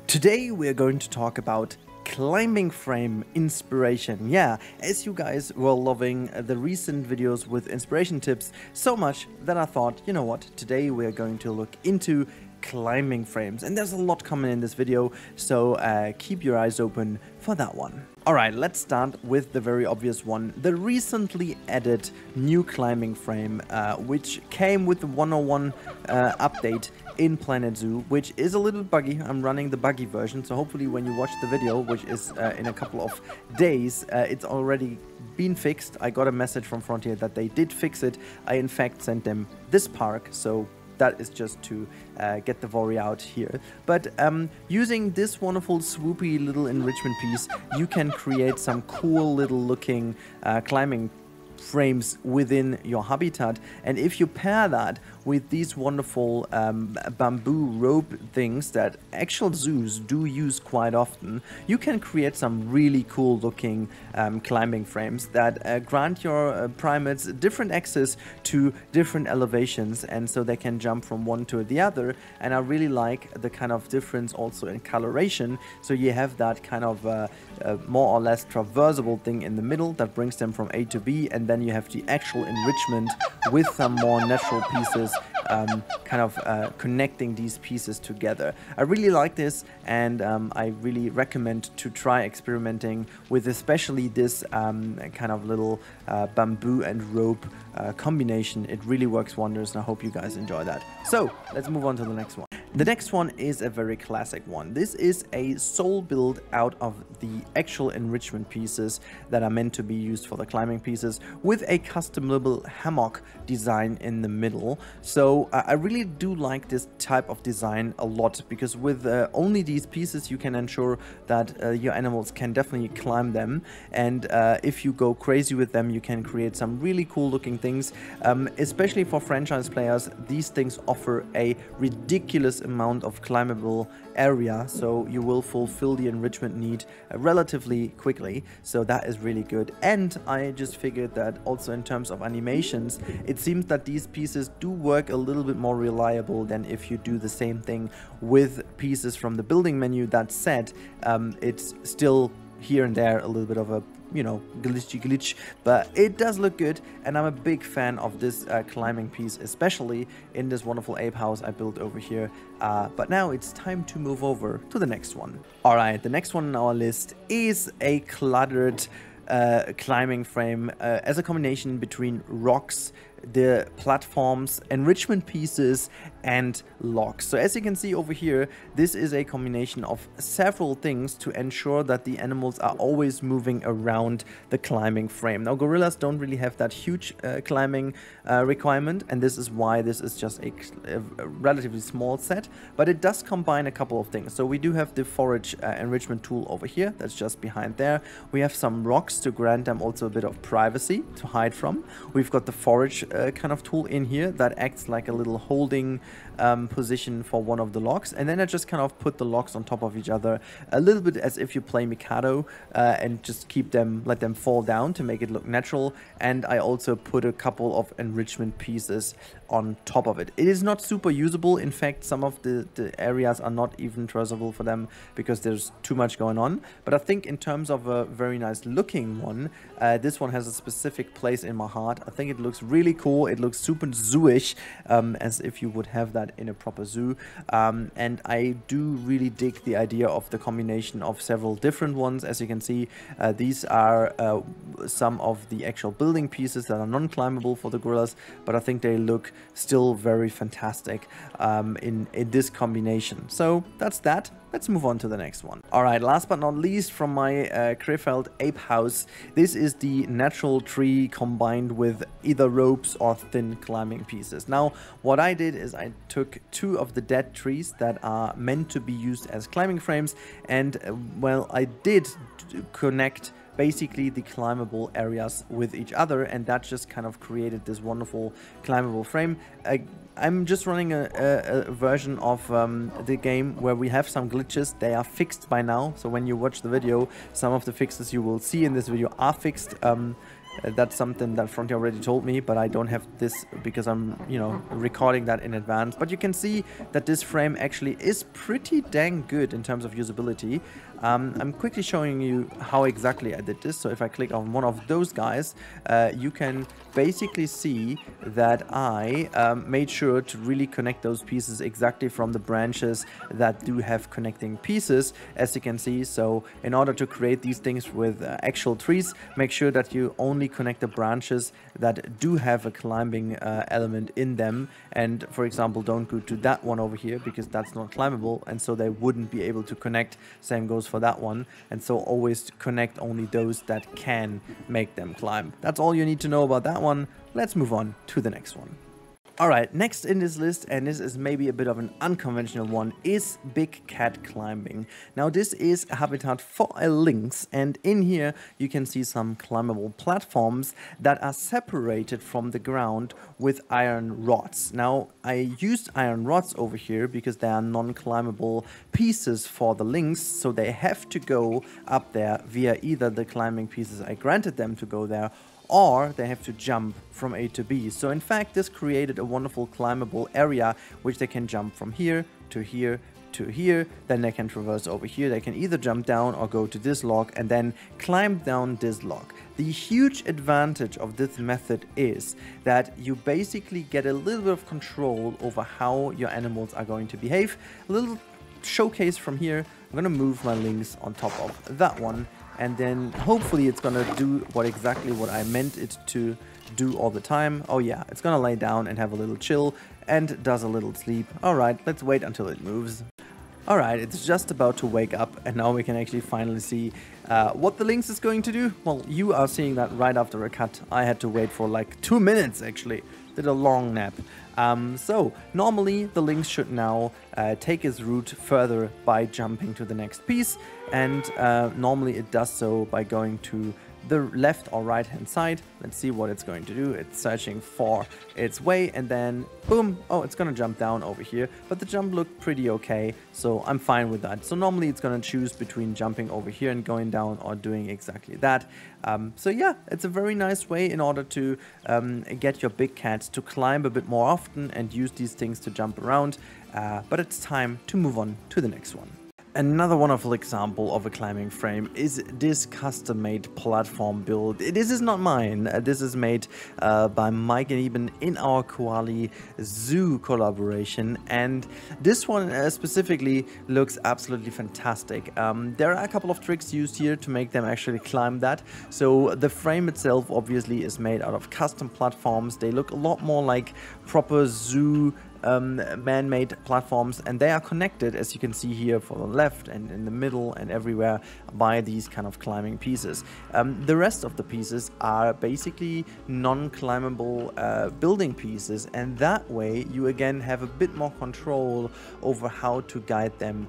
Today we're going to talk about climbing frame inspiration. Yeah, as you guys were loving the recent videos with inspiration tips so much that I thought, you know what, today we're going to look into climbing frames, and there's a lot coming in this video, so keep your eyes open for that one. Alright, let's start with the very obvious one, the recently added new climbing frame, which came with the 101 update in Planet Zoo, which is a little buggy. I'm running the buggy version, so hopefully when you watch the video, which is in a couple of days, it's already been fixed. I got a message from Frontier that they did fix it. I in fact sent them this park, so that is just to get the worry out here. But using this wonderful swoopy little enrichment piece, you can create some cool little looking climbing frames within your habitat, and if you pair that with these wonderful bamboo rope things that actual zoos do use quite often, you can create some really cool looking climbing frames that grant your primates different access to different elevations, and so they can jump from one to the other. And I really like the kind of difference also in coloration, so you have that kind of more or less traversable thing in the middle that brings them from A to B, and then you have the actual enrichment with some more natural pieces, connecting these pieces together. I really like this, and I really recommend to try experimenting with especially this kind of little bamboo and rope combination. It really works wonders, and I hope you guys enjoy that. So let's move on to the next one. The next one is a very classic one. This is a sole build out of the actual enrichment pieces that are meant to be used for the climbing pieces, with a customable hammock design in the middle. So I really do like this type of design a lot, because with only these pieces you can ensure that your animals can definitely climb them, and if you go crazy with them, you can create some really cool looking things. Especially for franchise players, these things offer a ridiculous amount of climbable area, so you will fulfill the enrichment need relatively quickly, so that is really good. And I just figured that also in terms of animations, it seems that these pieces do work a little bit more reliable than if you do the same thing with pieces from the building menu. That said, it's still here and there a little bit of a, you know, glitch, but it does look good, and I'm a big fan of this climbing piece, especially in this wonderful ape house I built over here. But now it's time to move over to the next one. Alright, the next one on our list is a cluttered climbing frame as a combination between rocks, the platforms, enrichment pieces, and locks. So as you can see over here, this is a combination of several things to ensure that the animals are always moving around the climbing frame. Now gorillas don't really have that huge climbing requirement, and this is why this is just a relatively small set, but it does combine a couple of things. So we do have the forage enrichment tool over here, that's just behind there. We have some rocks to grant them also a bit of privacy to hide from. We've got the forage kind of tool in here that acts like a little holding position for one of the locks, and then I just kind of put the locks on top of each other a little bit as if you play Mikado, and just let them fall down to make it look natural. And I also put a couple of enrichment pieces on top of it. It is not super usable. In fact, some of the areas are not even traversable for them because there's too much going on. But I think in terms of a very nice looking one, this one has a specific place in my heart. I think it looks really cool. It looks super zoo-ish, as if you would have that in a proper zoo. And I do really dig the idea of the combination of several different ones. As you can see, these are some of the actual building pieces that are non-climbable for the gorillas, but I think they look still very fantastic in this combination. So that's that. Let's move on to the next one. Alright, last but not least from my Krefeld ape house, this is the natural tree combined with either ropes or thin climbing pieces. Now, what I did is I took two of the dead trees that are meant to be used as climbing frames, and well, I did connect basically the climbable areas with each other, and that just kind of created this wonderful climbable frame. I'm just running a version of the game where we have some glitches. They are fixed by now, so when you watch the video, some of the fixes you will see in this video are fixed. That's something that Frontier already told me, but I don't have this because I'm, you know, recording that in advance. But you can see that this frame actually is pretty dang good in terms of usability. I'm quickly showing you how exactly I did this. So if I click on one of those guys, you can basically see that I made sure to really connect those pieces exactly from the branches that do have connecting pieces, as you can see. So in order to create these things with actual trees, make sure that you only connect the branches that do have a climbing element in them. And for example, don't go to that one over here because that's not climbable, and so they wouldn't be able to connect. Same goes for that one. And so always connect only those that can make them climb. That's all you need to know about that one. Let's move on to the next one. Alright, next in this list, and this is maybe a bit of an unconventional one, is big cat climbing. Now this is a habitat for a lynx, and in here you can see some climbable platforms that are separated from the ground with iron rods. Now I used iron rods over here because they are non-climbable pieces for the lynx, so they have to go up there via either the climbing pieces I granted them to go there, or they have to jump from A to B. So in fact, this created a wonderful climbable area which they can jump from here to here to here. Then they can traverse over here. They can either jump down or go to this log and then climb down this log. The huge advantage of this method is that you basically get a little bit of control over how your animals are going to behave. A little showcase from here. I'm going to move my lynx on top of that one, and then hopefully it's gonna do exactly what I meant it to do all the time. Oh yeah, it's gonna lay down and have a little chill and does a little sleep. Alright, let's wait until it moves. Alright, it's just about to wake up, and now we can actually finally see what the lynx is going to do. Well, you are seeing that right after a cut. I had to wait for like 2 minutes actually. Did a long nap. So normally the lynx should now take its route further by jumping to the next piece, and normally it does so by going to the left or right hand side. Let's see what it's going to do. It's searching for its way, and then boom, oh, it's gonna jump down over here, but the jump looked pretty okay, so I'm fine with that. So normally it's gonna choose between jumping over here and going down or doing exactly that. So yeah, it's a very nice way in order to get your big cats to climb a bit more often and use these things to jump around, but it's time to move on to the next one. Another wonderful example of a climbing frame is this custom-made platform build. This is not mine. This is made by Mike Iben in our Koali Zoo collaboration, and this one specifically looks absolutely fantastic. There are a couple of tricks used here to make them actually climb that. So the frame itself obviously is made out of custom platforms. They look a lot more like proper zoo man-made platforms, and they are connected, as you can see here, for the left and in the middle and everywhere, by these kind of climbing pieces. The rest of the pieces are basically non-climbable building pieces, and that way you again have a bit more control over how to guide them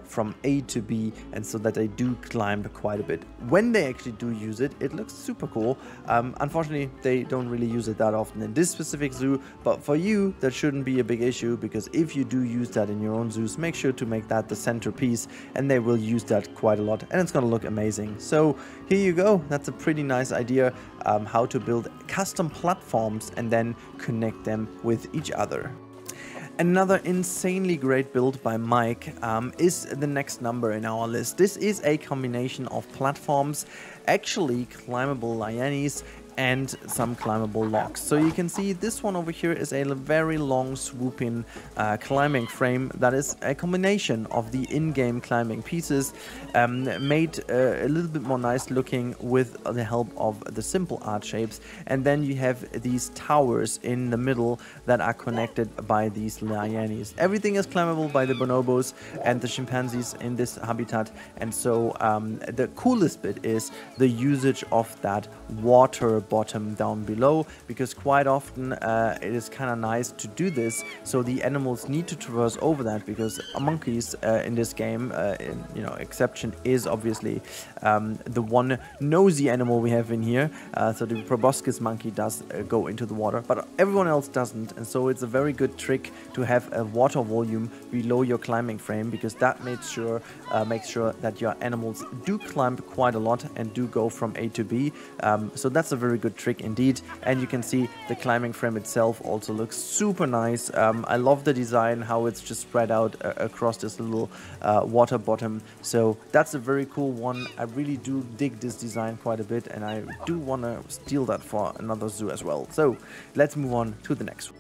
from A to B, and so that they do climb quite a bit. When they actually do use it, it looks super cool. Unfortunately, they don't really use it that often in this specific zoo, but for you, that shouldn't be a big issue, because if you do use that in your own zoos, make sure to make that the centerpiece, and they will use that quite a lot, and it's gonna look amazing. So here you go. That's a pretty nice idea, how to build custom platforms and then connect them with each other. Another insanely great build by Mike is the next number in our list. This is a combination of platforms, actually climbable lianes, and some climbable logs. So you can see this one over here is a very long swooping climbing frame that is a combination of the in-game climbing pieces, made a little bit more nice looking with the help of the simple art shapes. And then you have these towers in the middle that are connected by these lianes. Everything is climbable by the bonobos and the chimpanzees in this habitat, and so the coolest bit is the usage of that water bottom down below, because quite often it is kind of nice to do this, so the animals need to traverse over that, because monkeys in this game, you know, exception is obviously the one nosy animal we have in here, so the proboscis monkey does go into the water, but everyone else doesn't, and so it's a very good trick to have a water volume below your climbing frame, because that makes sure that your animals do climb quite a lot and do go from A to B, so that's a very very good trick indeed. And you can see the climbing frame itself also looks super nice. I love the design, how it's just spread out across this little water bottom. So that's a very cool one. I really do dig this design quite a bit, and I do want to steal that for another zoo as well. So let's move on to the next one.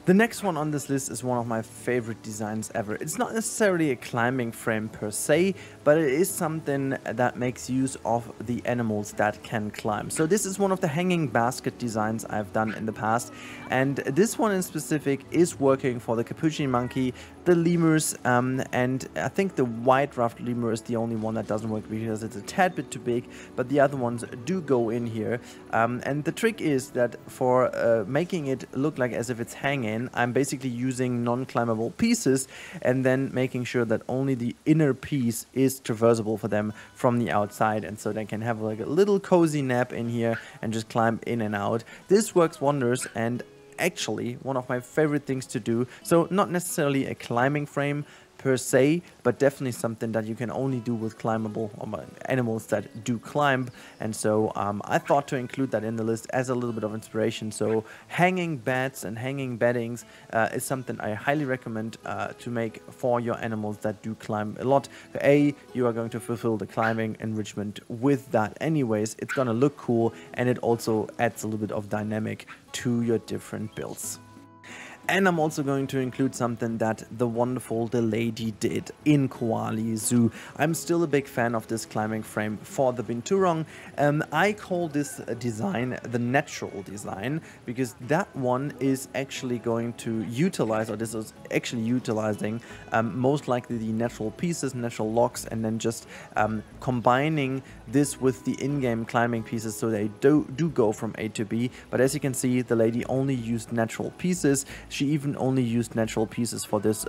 The next one on this list is one of my favorite designs ever. It's not necessarily a climbing frame per se, but it is something that makes use of the animals that can climb. So this is one of the hanging basket designs I've done in the past, and this one in specific is working for the capuchin monkey, the lemurs, and I think the white ruffed lemur is the only one that doesn't work because it's a tad bit too big, but the other ones do go in here. And the trick is that for making it look like as if it's hanging, I'm basically using non-climbable pieces and then making sure that only the inner piece is traversable for them from the outside, and so they can have like a little cozy nap in here and just climb in and out. This works wonders, and actually one of my favorite things to do. So not necessarily a climbing frame per se, but definitely something that you can only do with climbable animals that do climb. And so I thought to include that in the list as a little bit of inspiration. So hanging beds and hanging beddings is something I highly recommend to make for your animals that do climb a lot. You are going to fulfill the climbing enrichment with that anyways. It's gonna look cool, and it also adds a little bit of dynamic to your different builds. And I'm also going to include something that the wonderful The Lady did in Koali Zoo. I'm still a big fan of this climbing frame for the Binturong. I call this design the natural design, because that one is actually going to utilize, or this is actually utilizing most likely the natural pieces, natural locks, and then just combining this with the in-game climbing pieces so they do go from A to B. But as you can see, the lady only used natural pieces. She even only used natural pieces for this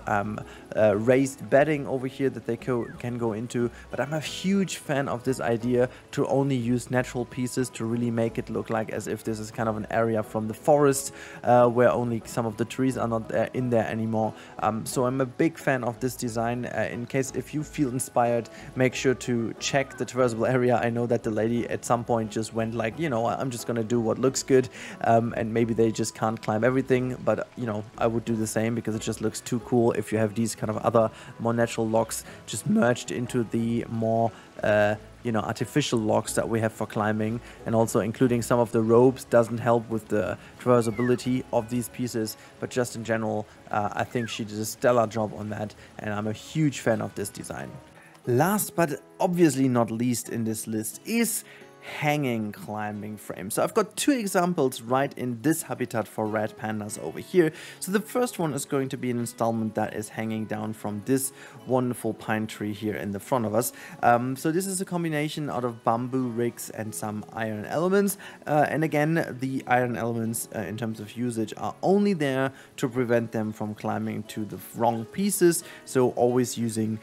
raised bedding over here that they can go into. But I'm a huge fan of this idea to only use natural pieces to really make it look like as if this is kind of an area from the forest where only some of the trees are not in there anymore. So I'm a big fan of this design. In case if you feel inspired, make sure to check the traversable area. I know that the lady at some point just went like, you know, I'm just gonna do what looks good, and maybe they just can't climb everything, but you know, I would do the same because it just looks too cool if you have these kind of other more natural locks just merged into the more you know, artificial locks that we have for climbing. And also including some of the ropes doesn't help with the traversability of these pieces, but just in general I think she did a stellar job on that, and I'm a huge fan of this design. Last but obviously not least in this list is hanging climbing frame. So I've got two examples right in this habitat for red pandas over here. So the first one is going to be an installment that is hanging down from this wonderful pine tree here in the front of us. So this is a combination out of bamboo rigs and some iron elements, and again the iron elements in terms of usage are only there to prevent them from climbing to the wrong pieces, so always using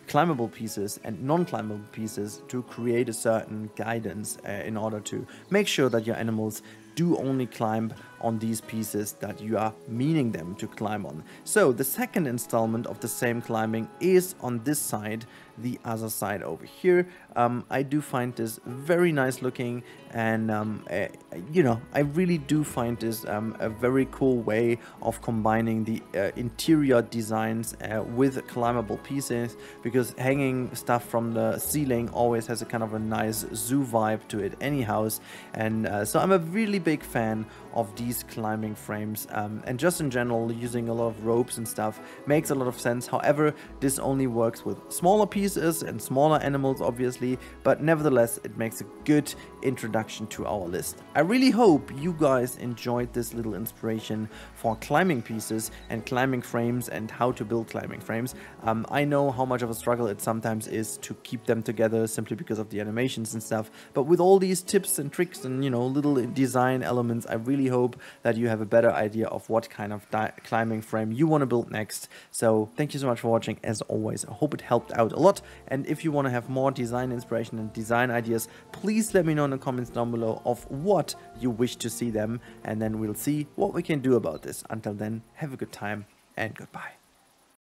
climbable pieces and non-climbable pieces to create a certain guidance in order to make sure that your animals do only climb on these pieces that you are meaning them to climb on. So the second installment of the same climbing is on this side, the other side over here. I do find this very nice looking, and you know, I really do find this a very cool way of combining the interior designs with climbable pieces, because hanging stuff from the ceiling always has a kind of a nice zoo vibe to it anyhow. And so I'm a really big fan of these climbing frames, and just in general using a lot of ropes and stuff makes a lot of sense. However, this only works with smaller pieces and smaller animals obviously, but nevertheless it makes a good introduction to our list. I really hope you guys enjoyed this little inspiration for climbing pieces and climbing frames and how to build climbing frames. I know how much of a struggle it sometimes is to keep them together simply because of the animations and stuff, but with all these tips and tricks and, you know, little design elements, I really hope that you have a better idea of what kind of climbing frame you want to build next. So thank you so much for watching. As always, I hope it helped out a lot, and if you want to have more design inspiration and design ideas, please let me know in the comments down below of what you wish to see them, and then we'll see what we can do about this. Until then, have a good time and goodbye.